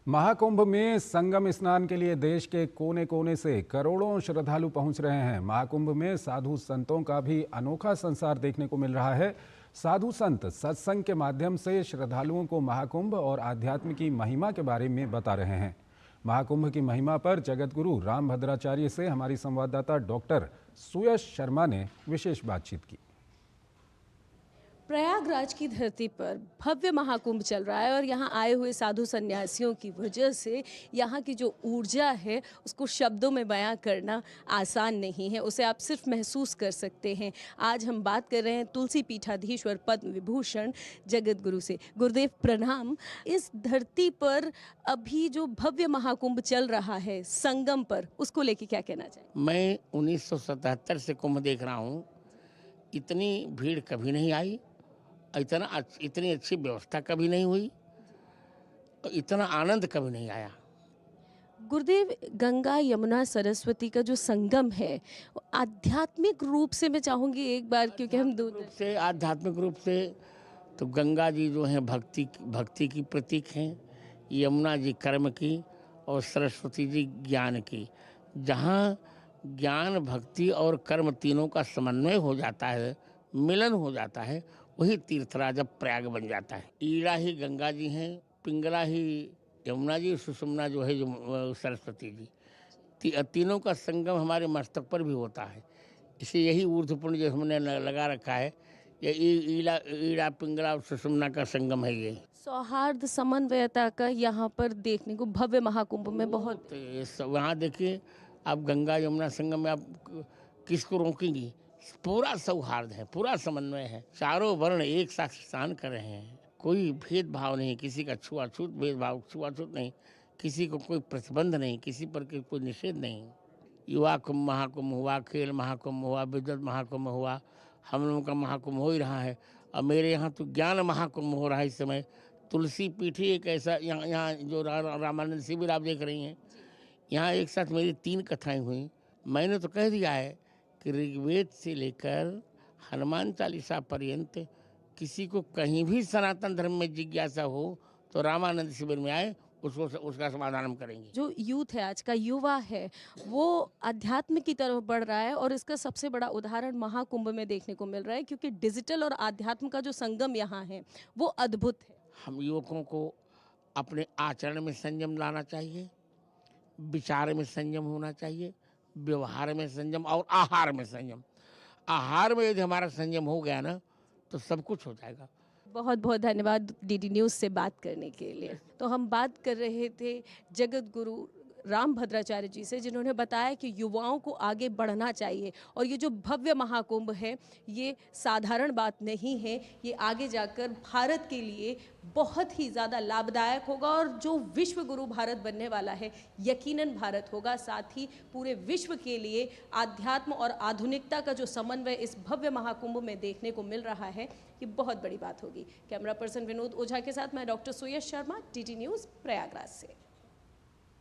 महाकुंभ में संगम स्नान के लिए देश के कोने कोने से करोड़ों श्रद्धालु पहुंच रहे हैं। महाकुंभ में साधु संतों का भी अनोखा संसार देखने को मिल रहा है। साधु संत सत्संग के माध्यम से श्रद्धालुओं को महाकुंभ और आध्यात्म की महिमा के बारे में बता रहे हैं। महाकुंभ की महिमा पर जगतगुरु रामभद्राचार्य से हमारी संवाददाता डॉक्टर सुयश शर्मा ने विशेष बातचीत की। प्रयागराज की धरती पर भव्य महाकुंभ चल रहा है और यहाँ आए हुए साधु सन्यासियों की वजह से यहाँ की जो ऊर्जा है उसको शब्दों में बयां करना आसान नहीं है, उसे आप सिर्फ महसूस कर सकते हैं। आज हम बात कर रहे हैं तुलसी पीठाधीश्वर पद्म विभूषण जगतगुरु से। गुरुदेव प्रणाम। इस धरती पर अभी जो भव्य महाकुंभ चल रहा है संगम पर, उसको लेके क्या कहना चाहिए? मैं 1977 से कुंभ देख रहा हूँ। इतनी भीड़ कभी नहीं आई, इतनी अच्छी व्यवस्था कभी नहीं हुई, इतना आनंद कभी नहीं आया। गुरुदेव, गंगा यमुना सरस्वती का जो संगम है आध्यात्मिक रूप से मैं चाहूँगी एक बार, क्योंकि हम आध्यात्मिक रूप से तो गंगा जी जो हैं भक्ति की प्रतीक हैं, यमुना जी कर्म की और सरस्वती जी ज्ञान की। जहाँ ज्ञान भक्ति और कर्म तीनों का समन्वय हो जाता है, मिलन हो जाता है, वही तीर्थराज प्रयाग बन जाता है। ईड़ा ही गंगा जी हैं, पिंगला ही यमुना जी, सुषुम्ना जो है जो सरस्वती जी। तीनों का संगम हमारे मस्तक पर भी होता है। इसे यही ऊर्ध्वपुण्य जो हमने लगा रखा है, ये ईड़ा पिंगला और सुषुम्ना का संगम है। ये सौहार्द समन्वयता का यहाँ पर देखने को भव्य महाकुंभ में बहुत। वहाँ देखिए आप, गंगा यमुना संगम में आप किसको रोकेंगी? पूरा सौहार्द है, पूरा समन्वय है। चारों वर्ण एक साथ स्नान कर रहे हैं, कोई भेदभाव नहीं, किसी का छुआछूत नहीं, किसी को कोई प्रतिबंध नहीं, किसी पर कोई निषेध नहीं। युवा कुंभ महाकुंभ हुआ, खेल महाकुंभ हुआ, विद्वत महाकुंभ हुआ, हम लोगों का महाकुंभ हो ही रहा है। और मेरे यहाँ तो ज्ञान महाकुंभ हो रहा है इस समय। तुलसी पीठी एक ऐसा, यहाँ जो रामानंद शिविर आप देख रही हैं, यहाँ एक साथ मेरी 3 कथाएं हुई। मैंने तो कह दिया है कि ऋग्वेद से लेकर हनुमान चालीसा पर्यंत किसी को कहीं भी सनातन धर्म में जिज्ञासा हो तो रामानंद शिविर में आए, उसका समाधान हम करेंगे। जो यूथ है, आज का युवा है, वो अध्यात्म की तरफ बढ़ रहा है और इसका सबसे बड़ा उदाहरण महाकुंभ में देखने को मिल रहा है, क्योंकि डिजिटल और आध्यात्म का जो संगम यहाँ है वो अद्भुत है। हम युवकों को अपने आचरण में संयम लाना चाहिए, विचार में संयम होना चाहिए, व्यवहार में संयम और आहार में संयम। आहार में यदि हमारा संयम हो गया ना तो सब कुछ हो जाएगा। बहुत बहुत धन्यवाद डीडी न्यूज़ से बात करने के लिए। तो हम बात कर रहे थे जगत गुरु रामभद्राचार्य जी से, जिन्होंने बताया कि युवाओं को आगे बढ़ना चाहिए और ये जो भव्य महाकुंभ है ये साधारण बात नहीं है, ये आगे जाकर भारत के लिए बहुत ही ज़्यादा लाभदायक होगा और जो विश्व गुरु भारत बनने वाला है यकीनन भारत होगा। साथ ही पूरे विश्व के लिए आध्यात्म और आधुनिकता का जो समन्वय इस भव्य महाकुंभ में देखने को मिल रहा है, ये बहुत बड़ी बात होगी। कैमरा पर्सन विनोद ओझा के साथ मैं डॉक्टर सुयश शर्मा, डीडी न्यूज़ प्रयागराज से।